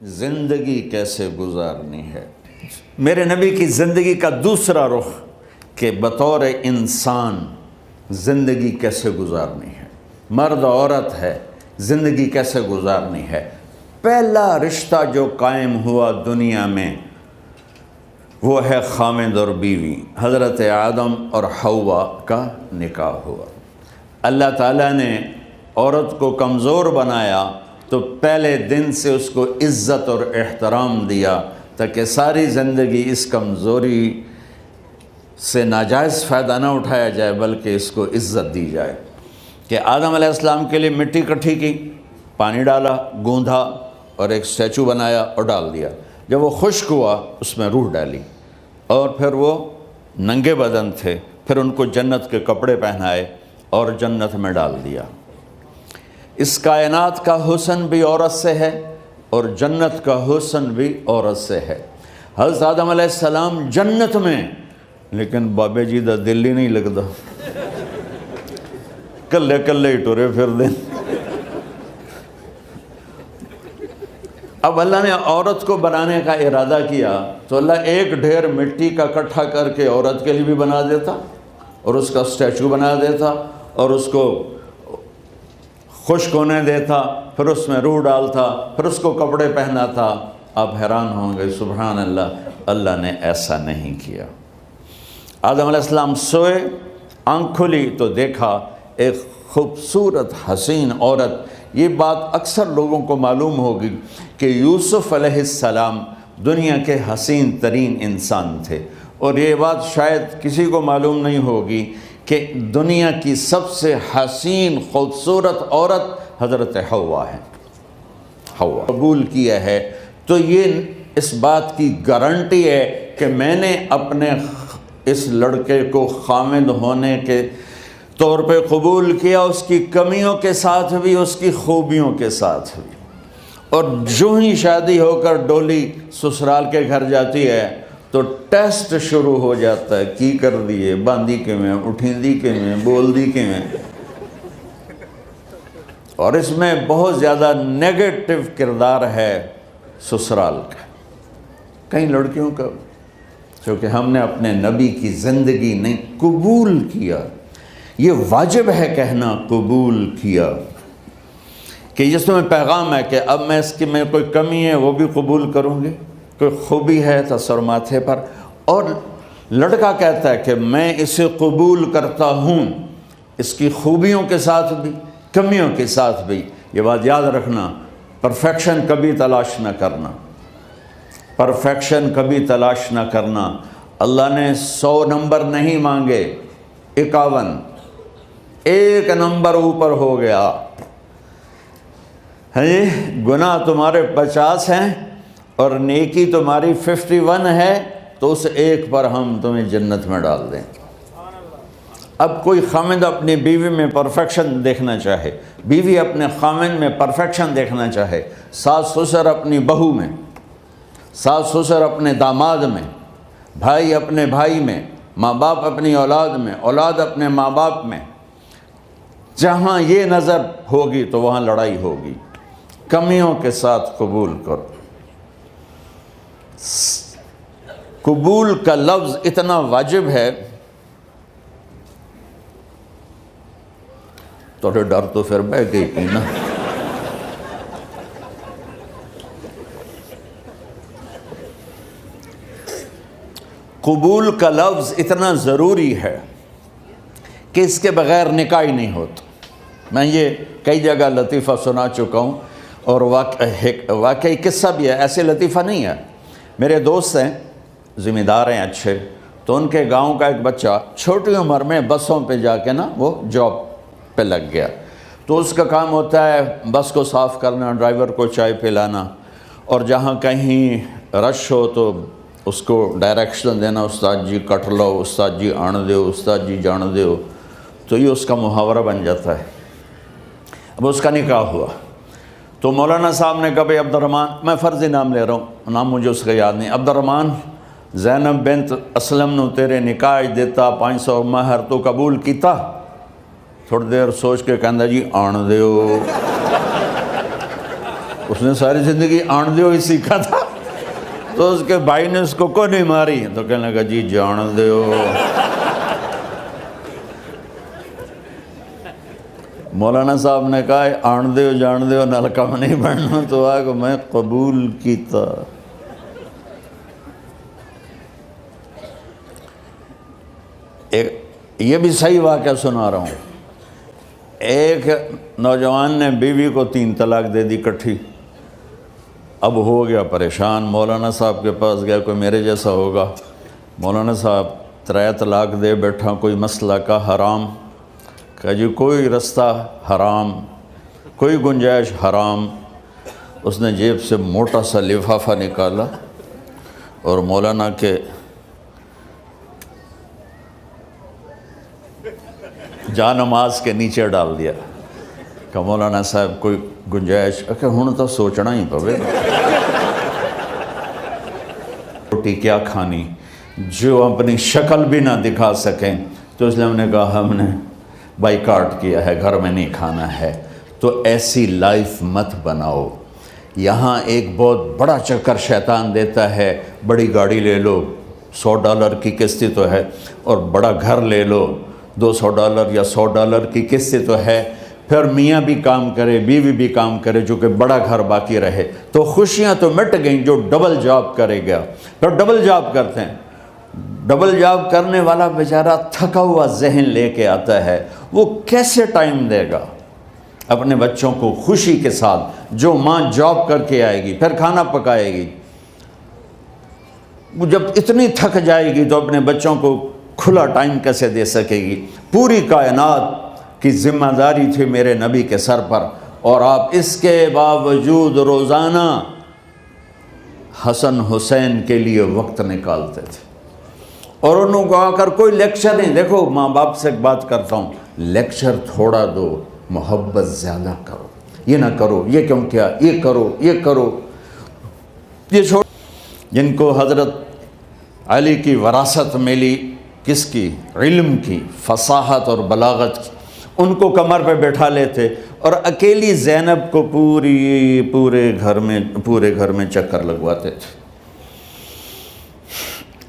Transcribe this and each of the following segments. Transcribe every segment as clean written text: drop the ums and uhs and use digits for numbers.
زندگی کیسے گزارنی ہے۔ میرے نبی کی زندگی کا دوسرا رخ کہ بطور انسان زندگی کیسے گزارنی ہے، مرد عورت ہے، زندگی کیسے گزارنی ہے۔ پہلا رشتہ جو قائم ہوا دنیا میں وہ ہے خامد اور بیوی، حضرت آدم اور حوا کا نکاح ہوا۔ اللہ تعالیٰ نے عورت کو کمزور بنایا تو پہلے دن سے اس کو عزت اور احترام دیا تاکہ ساری زندگی اس کمزوری سے ناجائز فائدہ نہ اٹھایا جائے بلکہ اس کو عزت دی جائے۔ کہ آدم علیہ السلام کے لیے مٹی اکٹھی کی، پانی ڈالا، گوندھا اور ایک اسٹیچو بنایا اور ڈال دیا۔ جب وہ خشک ہوا اس میں روح ڈالی اور پھر وہ ننگے بدن تھے، پھر ان کو جنت کے کپڑے پہنائے اور جنت میں ڈال دیا۔ اس کائنات کا حسن بھی عورت سے ہے اور جنت کا حسن بھی عورت سے ہے۔ حضرت آدم علیہ السلام جنت میں، لیکن بابے جی دا دل ہی نہیں لگتا، کلے کلے ہی ٹرے پھر دیں۔ اب اللہ نے عورت کو بنانے کا ارادہ کیا تو اللہ ایک ڈھیر مٹی کا اکٹھا کر کے عورت کے لیے بھی بنا دیتا اور اس کا اسٹیچو بنا دیتا اور اس کو خشک ہونے دیتا، پھر اس میں روح ڈالتا، پھر اس کو کپڑے پہناتا۔ آپ حیران ہوں گے، سبحان اللہ، اللہ نے ایسا نہیں کیا۔ آدم علیہ السلام سوئے، آنکھ کھلی تو دیکھا ایک خوبصورت حسین عورت۔ یہ بات اکثر لوگوں کو معلوم ہوگی کہ یوسف علیہ السلام دنیا کے حسین ترین انسان تھے، اور یہ بات شاید کسی کو معلوم نہیں ہوگی کہ دنیا کی سب سے حسین خوبصورت عورت حضرت حوا ہے۔ حوا قبول کیا ہے تو یہ اس بات کی گارنٹی ہے کہ میں نے اپنے اس لڑکے کو خامد ہونے کے طور پہ قبول کیا، اس کی کمیوں کے ساتھ بھی، اس کی خوبیوں کے ساتھ بھی۔ اور جو ہی شادی ہو کر ڈولی سسرال کے گھر جاتی ہے تو ٹیسٹ شروع ہو جاتا ہے، کی کر دیے، باندھی کے میں، اٹھیندی کے میں، بول دی کے میں۔ اور اس میں بہت زیادہ نیگیٹو کردار ہے سسرال کا، کئی لڑکیوں کا، کیونکہ ہم نے اپنے نبی کی زندگی نہیں قبول کیا۔ یہ واجب ہے کہنا قبول کیا، کہ جس میں پیغام ہے کہ اب میں اس کی میں کوئی کمی ہے وہ بھی قبول کروں گی، کوئی خوبی ہے تو سر ماتھے پر۔ اور لڑکا کہتا ہے کہ میں اسے قبول کرتا ہوں، اس کی خوبیوں کے ساتھ بھی، کمیوں کے ساتھ بھی۔ یہ بات یاد رکھنا، پرفیکشن کبھی تلاش نہ کرنا، پرفیکشن کبھی تلاش نہ کرنا۔ اللہ نے 100 نمبر نہیں مانگے، 51، ایک نمبر اوپر ہو گیا۔ گناہ تمہارے 50 ہیں اور نیکی تمہاری 51 ہے، تو اس ایک پر ہم تمہیں جنت میں ڈال دیں۔ اب کوئی خامد اپنی بیوی میں پرفیکشن دیکھنا چاہے، بیوی اپنے خامد میں پرفیکشن دیکھنا چاہے، ساس سسر اپنی بہو میں، ساس سسر اپنے داماد میں، بھائی اپنے بھائی میں، ماں باپ اپنی اولاد میں، اولاد اپنے ماں باپ میں، جہاں یہ نظر ہوگی تو وہاں لڑائی ہوگی۔ کمیوں کے ساتھ قبول کرو۔ قبول کا لفظ اتنا واجب ہے، تھوڑے ڈر تو پھر بہ گئی تھی نا۔ قبول کا لفظ اتنا ضروری ہے کہ اس کے بغیر نکاح ہی نہیں ہوتا۔ میں یہ کئی جگہ لطیفہ سنا چکا ہوں، اور واقعی قصہ بھی ہے، ایسے لطیفہ نہیں ہے۔ میرے دوست ہیں، ذمہ دار ہیں اچھے، تو ان کے گاؤں کا ایک بچہ چھوٹی عمر میں بسوں پہ جا کے نا وہ جاب پہ لگ گیا۔ تو اس کا کام ہوتا ہے بس کو صاف کرنا، ڈرائیور کو چائے پلانا، اور جہاں کہیں رش ہو تو اس کو ڈائریکشن دینا، استاد جی کٹ لو، استاد جی آن دیو، استاد جی جان دیو۔ تو یہ اس کا محاورہ بن جاتا ہے۔ اب اس کا نکاح ہوا تو مولانا صاحب نے کہا بھائی عبد الرحمن، میں فرضی نام لے رہا ہوں، نام مجھے اس کا یاد نہیں، عبد الرحمن زینب بنت اسلم نو تیرے نکاح دیتا 500 مہر تو قبول کیتا؟ تھوڑی دیر سوچ کے کہندا جی آن دیو۔ اس نے ساری زندگی آن دیو ہی سیکھا تھا، تو اس کے بھائی نے اس کو نہیں ماری، تو کہنے لگا جی جان دیو۔ مولانا صاحب نے کہا آن دیو جان دیو نال کم نہیں بڑھنا، تو آگا میں قبول کیتا۔ یہ بھی صحیح واقعہ سنا رہا ہوں۔ ایک نوجوان نے بیوی کو 3 طلاق دے دی کٹھی، اب ہو گیا پریشان، مولانا صاحب کے پاس گیا، کوئی میرے جیسا ہوگا۔ مولانا صاحب 3 طلاق دے بیٹھا، کوئی مسئلہ کا حرام؟ کہا جی کوئی رستہ حرام، کوئی گنجائش حرام۔ اس نے جیب سے موٹا سا لفافہ نکالا اور مولانا کے جا نماز کے نیچے ڈال دیا۔ کہ مولانا صاحب کوئی گنجائش؟ کہ ہن تو سوچنا ہی پوے گا، روٹی کیا کھانی، جو اپنی شکل بھی نہ دکھا سکیں، تو اس لیے ہم نے کہا ہم نے بائیکاٹ کیا ہے، گھر میں نہیں کھانا ہے۔ تو ایسی لائف مت بناؤ۔ یہاں ایک بہت بڑا چکر شیطان دیتا ہے، بڑی گاڑی لے لو، $100 کی قسط تو ہے، اور بڑا گھر لے لو، $200 یا $100 کی قسط تو ہے، پھر میاں بھی کام کرے، بیوی بھی کام کرے، جو کہ بڑا گھر باقی رہے، تو خوشیاں تو مٹ گئیں۔ جو ڈبل جاب کرے گا، پھر ڈبل جاب کرتے ہیں، ڈبل جاب کرنے والا بیچارہ تھکا ہوا ذہن لے کے آتا ہے، وہ کیسے ٹائم دے گا اپنے بچوں کو خوشی کے ساتھ؟ جو ماں جاب کر کے آئے گی، پھر کھانا پکائے گی، وہ جب اتنی تھک جائے گی تو اپنے بچوں کو کھلا ٹائم کیسے دے سکے گی؟ پوری کائنات کی ذمہ داری تھی میرے نبی کے سر پر، اور آپ اس کے باوجود روزانہ حسن حسین کے لیے وقت نکالتے تھے۔ اور انہوں کو آ کر کوئی لیکچر نہیں، دیکھو ماں باپ سے ایک بات کرتا ہوں، لیکچر تھوڑا دو، محبت زیادہ کرو، یہ نہ کرو، یہ کیوں کیا، یہ کرو، یہ کرو، یہ چھوڑ۔ جن کو حضرت علی کی وراثت ملی، کس کی؟ علم کی، فصاحت اور بلاغت کی، ان کو کمر پہ بیٹھا لیتے، اور اکیلی زینب کو پورے گھر میں چکر لگواتے تھے۔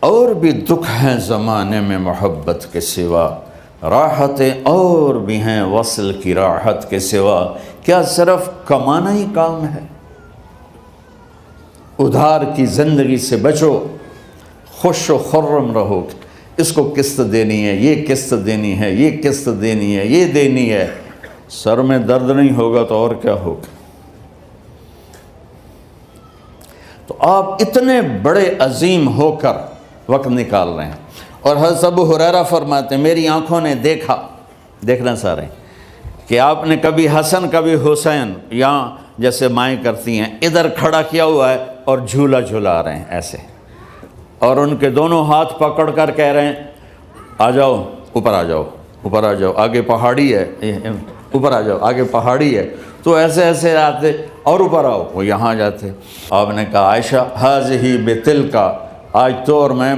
اور بھی دکھ ہیں زمانے میں محبت کے سوا، راحتیں اور بھی ہیں وصل کی راحت کے سوا، کیا صرف کمانا ہی کام ہے؟ ادھار کی زندگی سے بچو، خوش و خرم رہو۔ اس کو قسط دینی ہے، یہ قسط دینی ہے، یہ قسط دینی ہے، یہ دینی ہے، سر میں درد نہیں ہوگا تو اور کیا ہوگا؟ تو آپ اتنے بڑے عظیم ہو کر وقت نکال رہے ہیں۔ اور حضرت ابو ہریرہ فرماتے ہیں میری آنکھوں نے دیکھنا سارے، کہ آپ نے کبھی حسن کبھی حسین، یہاں جیسے مائیں کرتی ہیں، ادھر کھڑا کیا ہوا ہے اور جھولا جھلا رہے ہیں ایسے، اور ان کے دونوں ہاتھ پکڑ کر کہہ رہے ہیں آ جاؤ، اوپر آ جاؤ، اوپر آ جاؤ، آگے پہاڑی ہے، اوپر آ جاؤ، آگے پہاڑی ہے۔ تو ایسے ایسے آتے اور اوپر آؤ، وہ یہاں جاتے۔ آپ نے کہا عائشہ ہذہ بتلک، آج تو اور میں